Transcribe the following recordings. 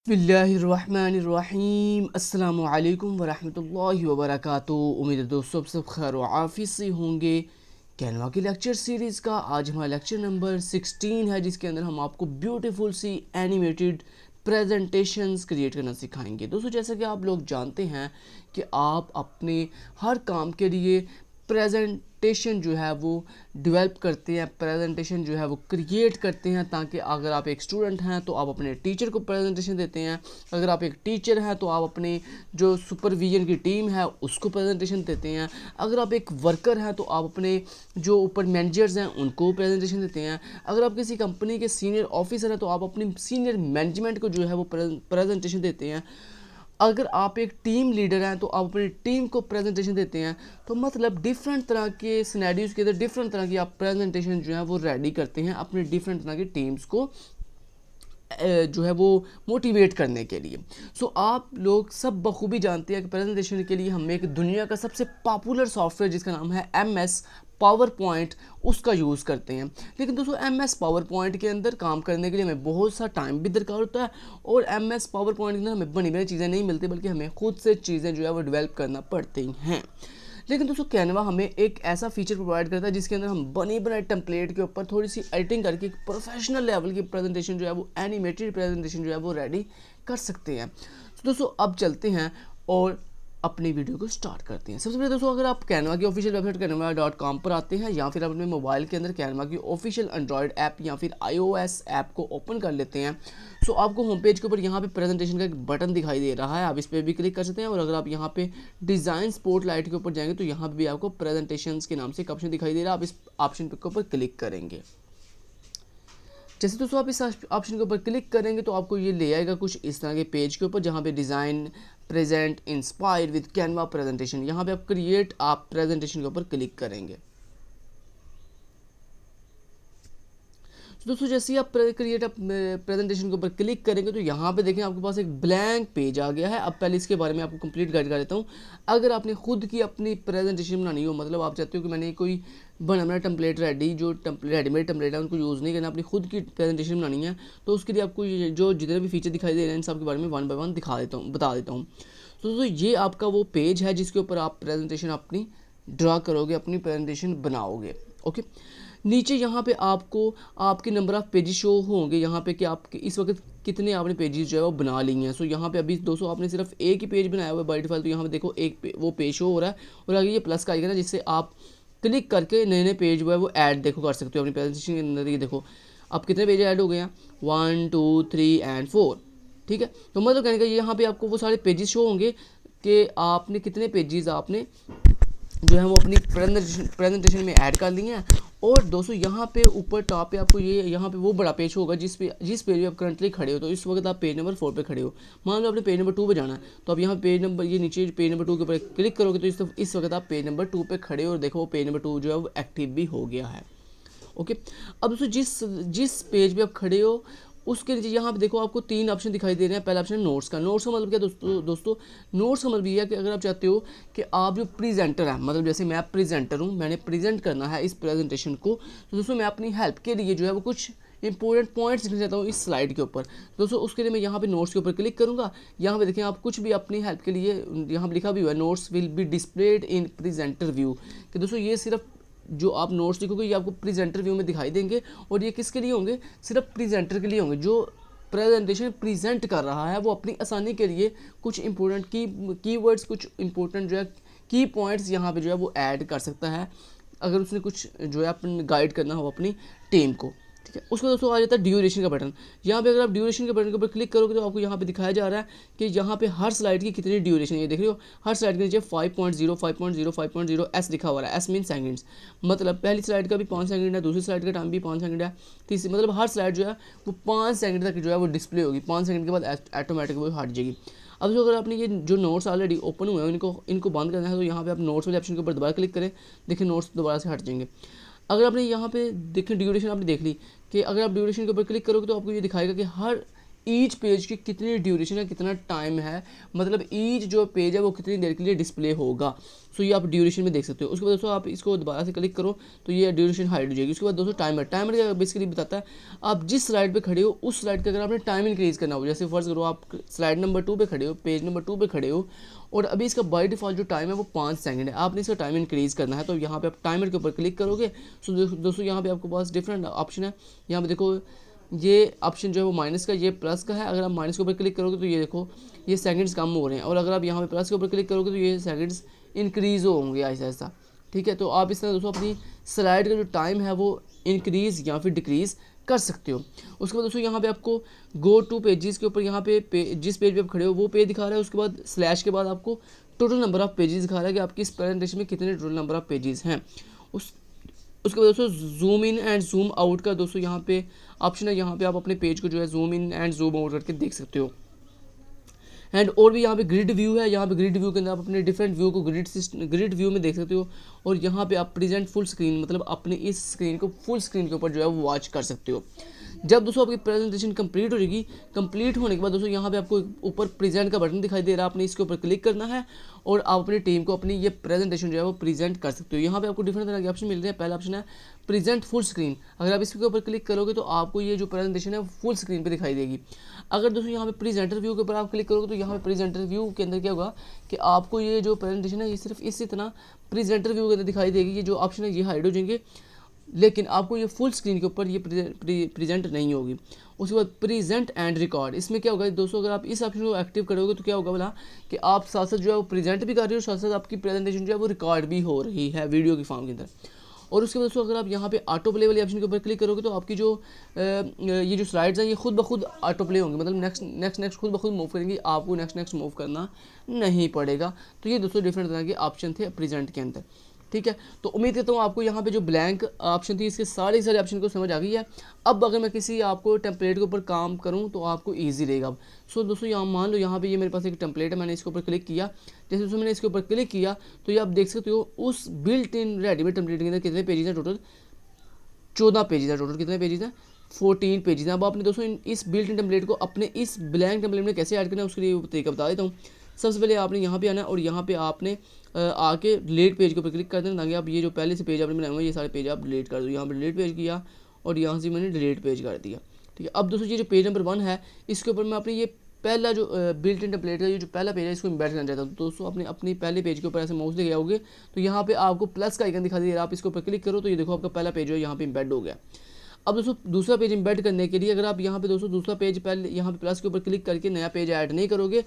बिस्मिल्लाहिर्रहमानिर्रहीम अस्सलामुअलैकुम वरहमतुल्लाहि वबरकातुहू। उम्मीद है दोस्तों आप सब खैर व आफियत से होंगे। कैनवा की लेक्चर सीरीज़ का आज हमारा लेक्चर नंबर 16 है, जिसके अंदर हम आपको ब्यूटीफुल सी एनिमेटेड प्रेजेंटेशंस क्रिएट करना सिखाएंगे। दोस्तों जैसा कि आप लोग जानते हैं कि आप अपने हर काम के लिए प्रेजेंटेशन जो है वो डेवलप करते हैं, प्रेजेंटेशन जो है वो क्रिएट करते हैं, ताकि अगर आप एक स्टूडेंट हैं तो आप अपने टीचर को प्रेजेंटेशन देते हैं, अगर आप एक टीचर हैं तो आप अपने जो सुपरविजन की टीम है उसको प्रेजेंटेशन देते हैं, अगर आप एक वर्कर हैं तो आप अपने जो ऊपर मैनेजर्स हैं उनको प्रेजेंटेशन देते हैं, अगर आप किसी कंपनी के सीनियर ऑफिसर हैं तो आप अपनी सीनियर मैनेजमेंट को जो है वो प्रेजेंटेशन देते हैं, अगर आप एक टीम लीडर हैं तो आप अपनी टीम को प्रेजेंटेशन देते हैं। तो मतलब डिफरेंट तरह के सिनेरियोज़ के अंदर डिफरेंट तरह की आप प्रेजेंटेशन जो है वो रेडी करते हैं अपनी डिफरेंट तरह की टीम्स को जो है वो मोटिवेट करने के लिए। सो आप लोग सब बखूबी जानते हैं कि प्रेजेंटेशन के लिए हम एक दुनिया का सबसे पॉपुलर सॉफ्टवेयर जिसका नाम है MS पावर पॉइंट उसका यूज़ करते हैं। लेकिन दोस्तों MS पावर पॉइंट के अंदर काम करने के लिए हमें बहुत सा टाइम भी दरकार होता है, और MS पावर पॉइंट के अंदर हमें बनी बनी चीज़ें नहीं मिलती, बल्कि हमें खुद से चीज़ें जो है वो डेवलप करना पड़ती हैं। लेकिन दोस्तों कैनवा हमें एक ऐसा फीचर प्रोवाइड करता है जिसके अंदर हम बने बनाए टेम्पलेट के ऊपर थोड़ी सी एडिटिंग करके एक प्रोफेशनल लेवल की प्रेजेंटेशन जो है वो एनिमेटेड प्रेजेंटेशन जो है वो रेडी कर सकते हैं। तो दोस्तों अब चलते हैं और अपनी वीडियो को स्टार्ट करते हैं। सबसे पहले दोस्तों अगर आप कैनवा की ऑफिशियल वेबसाइट canva.com पर आते हैं, या फिर आप अपने मोबाइल के अंदर कैनवा की ऑफिशियल एंड्रॉयड ऐप या फिर iOS ऐप को ओपन कर लेते हैं, सो आपको होम पेज के ऊपर यहाँ पे प्रेजेंटेशन का एक बटन दिखाई दे रहा है, आप इस पर भी क्लिक कर सकते हैं। और अगर आप यहाँ पे डिज़ाइन स्पॉटलाइट के ऊपर जाएंगे तो यहाँ पे भी आपको प्रेजेंटेशन के नाम से एक ऑप्शन दिखाई दे रहा है, आप इस ऑप्शन के ऊपर क्लिक करेंगे। जैसे दोस्तों आप इस ऑप्शन के ऊपर क्लिक करेंगे तो आपको ये ले आएगा कुछ इस तरह के पेज के ऊपर, जहाँ पे design present inspire with Canva presentation, यहाँ पे आप क्रिएट आप प्रेजेंटेशन के ऊपर क्लिक करेंगे। दोस्तों जैसे ही आप क्रिएट प्रेजेंटेशन के ऊपर क्लिक करेंगे तो यहाँ पे देखें आपके पास एक ब्लैंक पेज आ गया है। अब पहले इसके बारे में आपको कंप्लीट गाइड कर देता हूँ। अगर आपने खुद की अपनी प्रेजेंटेशन बनानी हो, मतलब आप चाहते हो कि मैंने कोई बना टेम्पलेट रेडी जो रेडीमेड टेम्पलेट है उनको यूज़ नहीं करना, अपनी खुद की प्रेजेंटेशन बनानी है, तो उसके लिए आपको जो जितने भी फीचर दिखाई दे रहे हैं इन सब के बारे में वन बाय वन बता देता हूँ। तो दोस्तों ये आपका वो पेज है जिसके ऊपर आप प्रेजेंटेशन अपनी ड्रा करोगे, अपनी प्रेजेंटेशन बनाओगे। ओके, नीचे यहाँ पे आपको आपके नंबर ऑफ़ पेजेस शो होंगे, यहाँ पे कि आप इस वक्त कितने आपने पेजेस जो है वो बना ली हैं। सो यहाँ पे अभी दोस्तों आपने सिर्फ एक ही पेज बनाया हुआ है बाय डिफ़ॉल्ट, तो यहाँ पे देखो एक वो पेज शो हो रहा है, और आगे ये प्लस का आइकन है जिससे आप क्लिक करके नए नए पेज जो है वो ऐड देखो कर सकते हो अपनी प्रेजेंटेशन के अंदर। ये देखो अब कितने पेज ऐड हो गए हैं, 1 2 3 एंड 4। ठीक है, तो मतलब कहने का यहाँ पे आपको वो सारे पेजेस शो होंगे कि आपने कितने पेजेस आपने जो है वो अपनी प्रेजेंटेशन में ऐड कर ली हैं। और दोस्तों यहाँ पे ऊपर टॉप पे आपको ये यहाँ पे वो बड़ा पेज होगा जिस पेज पे आप करंटली खड़े हो। तो इस वक्त आप पेज नंबर 4 पे खड़े हो, मान लो आपने पेज नंबर 2 पे जाना है, तो आप यहाँ पेज नंबर ये नीचे पेज नंबर 2 के ऊपर क्लिक करोगे तो इस वक्त आप पेज नंबर 2 पे खड़े हो, और देखो पेज नंबर 2 जो है वो एक्टिव भी हो गया है। ओके, अब दोस्तों जिस पेज पे आप खड़े हो उसके नीचे यहाँ पे देखो आपको 3 ऑप्शन दिखाई दे रहे हैं। पहला ऑप्शन है नोट्स का। नोट्स का मतलब क्या दोस्तों नोट्स का मतलब ये है कि अगर आप चाहते हो कि आप जो प्रेजेंटर है, मतलब जैसे मैं प्रेजेंटर हूँ, मैंने प्रेजेंट करना है इस प्रेजेंटेशन को, तो दोस्तों मैं अपनी हेल्प के लिए जो है वो कुछ इंपॉर्टेंट पॉइंट्स लिखना चाहता हूँ इस स्लाइड के ऊपर। दोस्तों उसके लिए मैं यहाँ पे नोट्स के ऊपर क्लिक करूँगा। यहाँ पे देखें आप कुछ भी अपनी हेल्प के लिए यहाँ पे लिखा भी हुआ है, notes will be displayed in presenter view, कि दोस्तों ये सिर्फ जो आप नोट्स लिखोगे ये आपको प्रेजेंटर व्यू में दिखाई देंगे, और ये किसके लिए होंगे, सिर्फ प्रेजेंटर के लिए होंगे। जो प्रेजेंटेशन प्रेजेंट कर रहा है वो अपनी आसानी के लिए कुछ इंपॉर्टेंट कीवर्ड्स, कुछ इंपॉर्टेंट जो है की पॉइंट्स यहाँ पे जो है वो ऐड कर सकता है, अगर उसने कुछ जो है अपन गाइड करना हो अपनी टीम को। ठीक है, उसको दोस्तों आ जाता है ड्यूरेशन का बटन। यहाँ पे अगर आप ड्यूरेशन के बटन के ऊपर क्लिक करोगे तो आपको यहाँ पे दिखाया जा रहा है कि यहाँ पे हर स्लाइड की कितनी ड्यूरेशन है। ये देख रहे हो हर स्लाइड के नीचे 5.0 5.0 5.0 S लिखा हुआ है। S मीन सेकंड्स, मतलब पहली स्लाइड का भी 5 सेकंड है, दूसरी स्लाइड का टाइम भी 5 सेकंड है, तीसरी मतलब हर स्लाइड जो है वो 5 सेकंड तक जो है वो डिस्प्ले होगी, 5 सेकंड के बाद ऑटोमेटिक वो हट जाएगी। अब जो अगर आपने ये जो नोट्स ऑलरेडी ओपन हुए हैं इनको बंद करना है, तो यहाँ पे आप नोट्स वाले ऑप्शन के ऊपर दोबारा क्लिक करें, देखिए नोट्स दोबारा से हट जाएंगे। अगर आपने यहाँ पे देखें ड्यूरेशन आपने देख ली कि अगर आप ड्यूरेशन के ऊपर क्लिक करोगे तो आपको ये दिखाएगा कि हर ईच पेज की कितनी ड्यूरेशन है, कितना टाइम है, मतलब ईच जो पेज है वो कितनी देर के लिए डिस्प्ले होगा। सो ये आप ड्यूरेशन में देख सकते हो। उसके बाद दोस्तों आप इसको दोबारा से क्लिक करो तो ये ड्यूरेशन हाइड हो जाएगी। उसके बाद दोस्तों टाइमर क्या बेसिकली बताता है आप जिस स्लाइड पे खड़े हो उस स्लाइड का अगर आपने टाइम इंक्रीज़ करना हो, जैसे फर्ज करो आप स्लाइड नंबर 2 पे खड़े हो, पेज नंबर 2 पे खड़े हो और अभी इसका बाय डिफ़ॉल्ट जो टाइम है वो 5 सेकंड है, आपने इसका टाइम इंक्रीज़ करना है तो यहाँ पे आप टाइमर के ऊपर क्लिक करोगे। सो दोस्तों यहाँ पे आपके पास डिफरेंट ऑप्शन है। यहाँ पे देखो ये ऑप्शन जो है वो माइनस का, ये प्लस का है। अगर आप माइनस के ऊपर क्लिक करोगे तो ये देखो ये सेकंड्स कम हो रहे हैं, और अगर आप यहाँ पे प्लस के ऊपर क्लिक करोगे तो ये सेकंड्स इंक्रीज़ होंगे ऐसा ऐसा। ठीक है, तो आप इस तरह दोस्तों अपनी स्लाइड का जो टाइम है वो इंक्रीज़ या फिर डिक्रीज़ कर सकते हो। उसके बाद दोस्तों यहाँ पे आपको गो टू पेजेस के ऊपर यहाँ पे जिस पेज पे आप खड़े हो वो पेज दिखा रहा है। उसके बाद स्लैश के बाद आपको टोटल नंबर ऑफ पेजेस दिखा रहा है कि आपकी इस प्रेजेंटेशन में कितने टोटल नंबर ऑफ पेजेस हैं। उसके बाद दोस्तों zoom in and zoom out का दोस्तों यहाँ पे ऑप्शन है। यहाँ पे आप अपने पेज को जो है zoom in and zoom out करके देख सकते हो। एंड और भी यहाँ पे ग्रिड व्यू है। यहाँ पे ग्रिड व्यू के अंदर आप अपने डिफरेंट व्यू को ग्रिड व्यू में देख सकते हो, और यहाँ पे आप प्रेजेंट फुल स्क्रीन मतलब अपने इस स्क्रीन को फुल स्क्रीन के ऊपर जो है वो वॉच कर सकते हो। जब दोस्तों आपकी प्रेजेंटेशन कंप्लीट हो जाएगी, कंप्लीट होने के बाद दोस्तों यहाँ पे आपको ऊपर प्रेजेंट का बटन दिखाई दे रहा है, आपने इसके ऊपर क्लिक करना है और आप अपनी टीम को अपनी ये प्रेजेंटेशन जो है वो प्रेजेंट कर सकते हो। यहाँ पे आपको डिफरेंट तरह के ऑप्शन मिल रहे हैं। पहला ऑप्शन है प्रेजेंट फुल स्क्रीन। अगर आप इसके ऊपर क्लिक करोगे तो आपको ये जो प्रेजेंटेशन है वो फुल स्क्रीन पे दिखाई देगी। अगर दोस्तों यहाँ पे प्रेजेंटर व्यू के ऊपर आप क्लिक करोगे तो यहाँ पे प्रेजेंटर व्यू के अंदर क्या होगा कि आपको ये जो प्रेजेंटेशन है ये सिर्फ इसी तरह प्रेजेंटर व्यू के अंदर दिखाई देगी। ये जो ऑप्शन है ये हाइड हो जाएंगे, लेकिन आपको ये फुल स्क्रीन के ऊपर ये प्रेजेंट नहीं होगी। उसके बाद प्रेजेंट एंड रिकॉर्ड, इसमें क्या होगा दोस्तों अगर आप इस ऑप्शन को एक्टिव करोगे तो क्या होगा बोला कि आप साथ साथ जो है वो प्रेजेंट भी कर रहे हो, साथ साथ आपकी प्रेजेंटेशन जो है वो रिकॉर्ड भी हो रही है वीडियो की फॉर्म के अंदर। और उसके बाद दोस्तों अगर आप यहाँ पे ऑटो प्ले वाले ऑप्शन के ऊपर क्लिक करोगे तो आपकी जो ये जो स्लाइड्स हैं ये खुद ब खुद ऑटो प्ले होंगे, मतलब नेक्स्ट खुद ब खुद मूव करेंगे, आपको नेक्स्ट मूव करना नहीं पड़ेगा। तो ये दोस्तों डिफरेंट तरह के ऑप्शन थे प्रेजेंट के अंदर। ठीक है, तो उम्मीद करता हूँ आपको यहाँ पे जो ब्लैंक ऑप्शन थी इसके सारे ऑप्शन को समझ आ गई है। अब अगर मैं किसी आपको टेम्पलेट के ऊपर काम करूँ तो आपको ईजी रहेगा। सो दोस्तों यहाँ मान लो यहाँ पे ये मेरे पास एक टेम्पलेट है, मैंने इसके ऊपर क्लिक किया। जैसे दोस्तों मैंने इसके ऊपर क्लिक किया तो ये आप देख सकते हो उस बिल्ट इन रेडीमेड टेम्पलेट के अंदर कितने पेजेस हैं, टोटल 14 पेजेस हैं। टोटल कितने पेजेस हैं, 14 पेजेस हैं। अब आपने दोस्तों इस बिल्ट इन टेम्पलेट को अपने इस ब्लैंक टेम्पलेट में कैसे ऐड करना है उसके लिए तरीका बता देता हूँ। सबसे पहले आपने यहाँ पे आना है और यहाँ पे आपने आके डिलीट पेज के ऊपर क्लिक कर देना, ताकि आप ये जो पहले से पेज आपने बनाए हुए ये सारे पेज आप डिलीट कर दो। यहाँ पे डिलीट पेज किया और यहाँ से मैंने डिलीट पेज कर दिया। ठीक है, अब दोस्तों ये जो पेज नंबर 1 है इसके ऊपर मैं अपनी ये पहला जो बिल्ट इन टेम्पलेट का ये जो पहला पेज है इसको इम्बेड करना चाहता हूँ। दोस्तों अपने पहले पेज के ऊपर ऐसे माउस लेके आओगे तो यहाँ पे आपको प्लस का आइकन दिखा दे रहा है, आप इसके ऊपर क्लिक करो तो ये देखो आपका पहला पेज है यहाँ पे इम्बेड हो गया। अब दोस्तों दूसरा पेज इम्बेड करने के लिए अगर आप यहाँ पे दोस्तों दूसरा पेज पहले यहाँ पे प्लस के ऊपर क्लिक करके नया पेज ऐड नहीं करोगे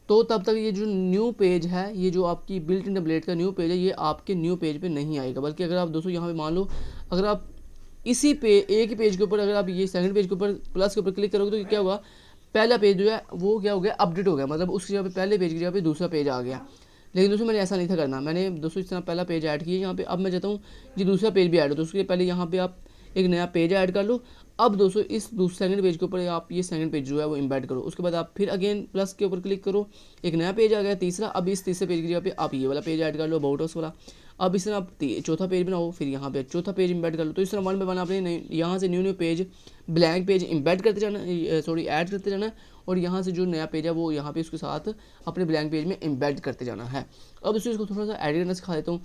तो तब तक ये जो न्यू पेज है, ये जो आपकी बिल्ट इन टेम्पलेट का न्यू पेज है, ये आपके न्यू पेज पे नहीं आएगा। बल्कि अगर आप दोस्तों यहाँ पे मान लो अगर आप इसी पे एक ही पेज के ऊपर अगर आप ये सेकंड पेज के ऊपर प्लस के ऊपर क्लिक करोगे तो क्या होगा, पहला पेज जो है वो क्या हो गया, अपडेट हो गया, मतलब उसकी जगह पे पहले पेज की जगह पे दूसरा पेज आ गया। लेकिन दोस्तों मैंने ऐसा नहीं था करना, मैंने दोस्तों इस तरह पहला पेज ऐड किया यहाँ पे। अब मैं चाहता हूँ ये दूसरा पेज भी ऐड हो, तो उसके लिए पहले यहाँ पे आप एक नया पेज ऐड कर लो। अब दोस्तों इस सेकंड पेज के ऊपर आप ये सेकंड पेज जो है वो इम्बेड करो। उसके बाद आप फिर अगेन प्लस के ऊपर क्लिक करो, एक नया पेज आ गया तीसरा। अब इस तीसरे पेज की जगह पे आप ये वाला पेज ऐड कर लो, अबाउट अस वाला। अब इस तरह आप चौथा पेज बनाओ, फिर यहाँ पे चौथा पेज इम्बेड कर लो। तो इस तरह 1 बाय 1 आपने यहाँ से new page blank page embed करते जाना, सॉरी ऐड करते जाना, और यहाँ से जो नया पेज है वो यहाँ पे उसके साथ अपने ब्लैंक पेज में इम्बेड करते जाना है। अब इसको थोड़ा सा एडिट करना सिखा देता हूँ।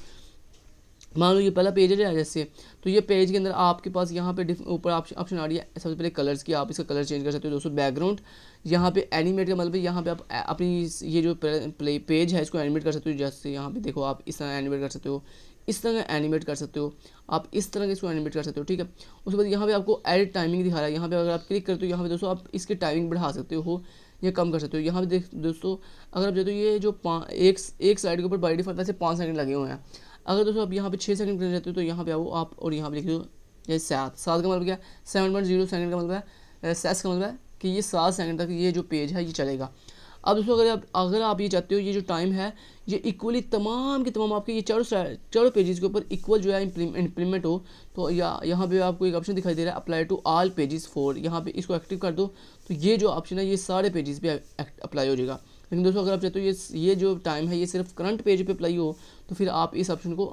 मान लो ये पहला पेज है जैसे, तो ये पेज के अंदर आपके पास यहाँ पे ऊपर ऑप्शन आ रही है सबसे पहले कलर्स की, आप इसका कलर चेंज कर सकते हो दोस्तों। बैकग्राउंड यहाँ पे एनिमेट का मतलब यहाँ पे आप अपनी ये जो पेज है इसको एनिमेट कर सकते हो। जैसे यहाँ पे देखो आप इस तरह एनिमेट कर सकते हो, इस तरह एनिमेट कर सकते हो, आप इस तरह के इसको एनिमेट कर सकते हो। ठीक है, उसके बाद यहाँ पे आपको एडिट टाइमिंग दिखा रहा है। यहाँ पे अगर आप क्लिक करते हो यहाँ पे दोस्तों आप इसकी टाइमिंग बढ़ा सकते हो या कम कर सकते हो। यहाँ पे देख दोस्तों अगर आप जो ये जो एक साइड के ऊपर बाई डिफॉल्ट वैसे 5 सेकंड लगे हुए हैं। अगर दोस्तों आप यहाँ पे 6 सेकंड करना चाहते हो तो यहाँ पे आओ आप और यहाँ पे लिख दो ये 7 का मतलब क्या, 7.0 सेकंड का मतलब है, सेस का मतलब है कि ये 7 सेकंड तक ये जो पेज है ये चलेगा। अब दोस्तों अगर आप ये चाहते हो ये जो टाइम है ये इक्वली तमाम के तमाम आपके ये चारों पेजेस के ऊपर इक्वल जो है इम्प्लीमेंट हो, तो यहाँ पे आपको एक ऑप्शन दिखाई दे रहा है apply to all pages for, यहाँ पे इसको एक्टिव कर दो तो ये जो ऑप्शन है ये सारे पेजेस पे अप्लाई हो जाएगा। लेकिन दोस्तों अगर आप चाहते हो ये जो टाइम है ये सिर्फ करंट पेज पे अप्लाई हो तो फिर आप इस ऑप्शन को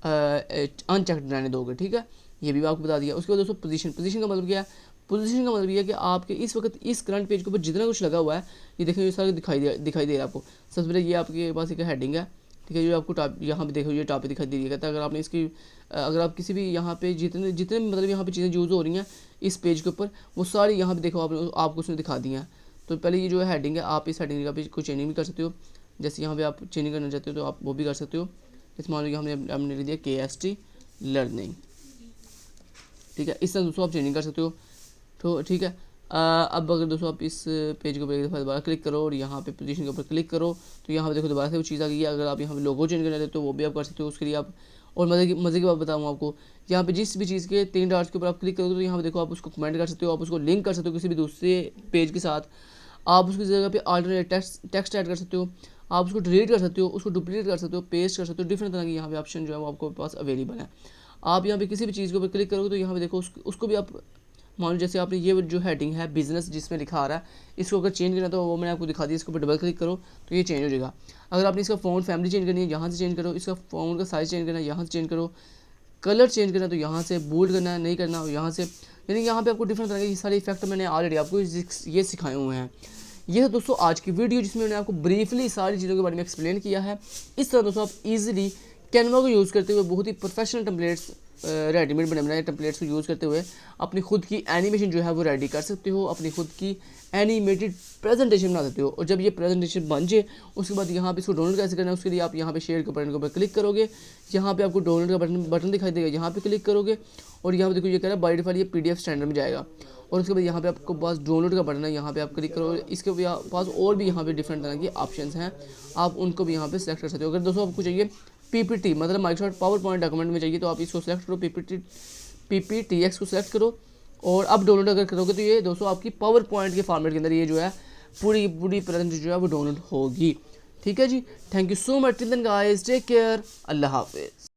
अनचेक्ड रहने दोगे। ठीक है, ये भी आपको बता दिया। उसके बाद दोस्तों पोजीशन का मतलब क्या है, पोजीशन का मतलब ये है कि आपके इस वक्त इस करंट पेज के ऊपर जितना कुछ लगा हुआ है ये देखें, ये सारा दिखाई दे रहा है आपको। सबसे पहले ये आपके पास एक हेडिंग है, ठीक है, जो आपको टॉप यहाँ पे देखो ये टॉप पे दिखाई दे रही है। कहता है अगर आपने इसकी अगर आप किसी भी यहाँ पे जितने जितने मतलब यहाँ पे चीज़ें यूज़ हो रही हैं इस पेज के ऊपर, वो सारी यहाँ पे देखो आपको उसने दिखा दी हैं। तो पहले ये जो है हेडिंग है, आप इस हेडिंग का भी कोई चेंजिंग भी कर सकते हो। जैसे यहाँ पे आप चेंजिंग करना चाहते हो तो आप वो भी कर सकते हो। इस मान लो हमने लिख दिया KST लर्निंग, ठीक है, इस तरह दोस्तों आप चेंजिंग कर सकते हो। तो ठीक है, अब अगर दोस्तों आप इस पेज के ऊपर एक दफ़ा दोबारा क्लिक करो और यहाँ पे पोजीशन के ऊपर क्लिक करो तो यहाँ पे देखो दोबारा से वो चीज़ आ गई है। अगर आप यहाँ पे लोगो चेंज करना चाहते हो तो वो भी आप कर सकते हो। उसके लिए आप और मज़े की बात बताऊँ आपको, यहाँ पे जिस भी चीज़ के 3 डॉट्स के ऊपर आप क्लिक करोगे तो यहाँ पे देखो आप उसको कमेंट कर सकते हो, आप उसको लिंक कर सकते हो किसी भी दूसरे पेज के साथ। आप उसकी जगह पे अल्टरनेट टेक्स्ट ऐड कर सकते हो, आप उसको डिलीट कर सकते हो, उसको डुप्लीकेट कर सकते हो, पेस्ट कर सकते हो। डिफरेंट तरह की यहाँ पे ऑप्शन जो है वो आपको पास अवेलेबल है। आप यहाँ पे किसी भी चीज़ के ऊपर क्लिक करोगे तो यहाँ पे देखो उसको भी आप मान लो जैसे आपने ये जो हेडिंग है बिजनेस जिसमें लिखा आ रहा है, इसको अगर चेंज करना तो वो मैंने आपको दिखा दिया। इसके ऊपर डबल क्लिक करो तो ये चेंज हो जाएगा। अगर आपने इसका फ़ॉन्ट फैमिली चेंज करनी है यहाँ से चेंज करो, इसका फ़ॉन्ट का साइज़ चेंज करना है यहाँ से चेंज करो, कलर चेंज करना है तो यहाँ से, बोल्ड करना है नहीं करना यहाँ से, यानी यहाँ पे आपको डिफरेंट तरह के सारे इफेक्ट मैंने ऑलरेडी आपको ये सिखाए हुए हैं। ये है दोस्तों आज की वीडियो जिसमें मैंने आपको ब्रीफली सारी चीज़ों के बारे में एक्सप्लेन किया है। इस तरह दोस्तों आप इजीली कैनवा को यूज़ करते हुए बहुत ही प्रोफेशनल टेम्पलेट्स रेडीमेड बनाए टेम्पलेट्स को यूज़ करते हुए अपनी खुद की एनिमेशन जो है वो रेडी कर सकते हो, अपनी खुद की एनिमेटेड प्रेजेंटेशन बना सकते हो। और जब ये प्रेजेंटेशन बन जाए उसके बाद यहाँ पे इसको डाउनलोड कैसे करना है उसके लिए आप यहाँ पे शेयर के बटन के ऊपर क्लिक करोगे, यहाँ पे आपको डाउनलोड का बटन दिखाई देगा, यहाँ पे क्लिक करोगे और यहाँ पे देखो ये कह रहा है बाय डिफॉल्ट ये PDF स्टैंडर्ड में जाएगा। और उसके बाद यहाँ पे आपको पास डाउनलोड का बटन है, यहाँ पे आप क्लिक करो। इसके पास और भी यहाँ पे डिफरेंट तरह के ऑप्शंस हैं, आप उनको भी यहाँ पे सेलेक्ट कर सकते हो। अगर दोस्तों आपको चाहिए PPT मतलब माइक्रोसॉफ्ट पावर पॉइंट डॉक्यूमेंट में चाहिए तो आप इसको सेलेक्ट करो, PPTX को सेलेक्ट करो और अब डाउनलोड अगर करोगे तो ये दोस्तों आपकी पावर पॉइंट के फॉर्मेट के अंदर ये जो है पूरी प्रेजेंटेशन जो है वो डाउनलोड होगी। ठीक है जी, thank you so much, till then guys, take care, अल्लाह हाफिज़।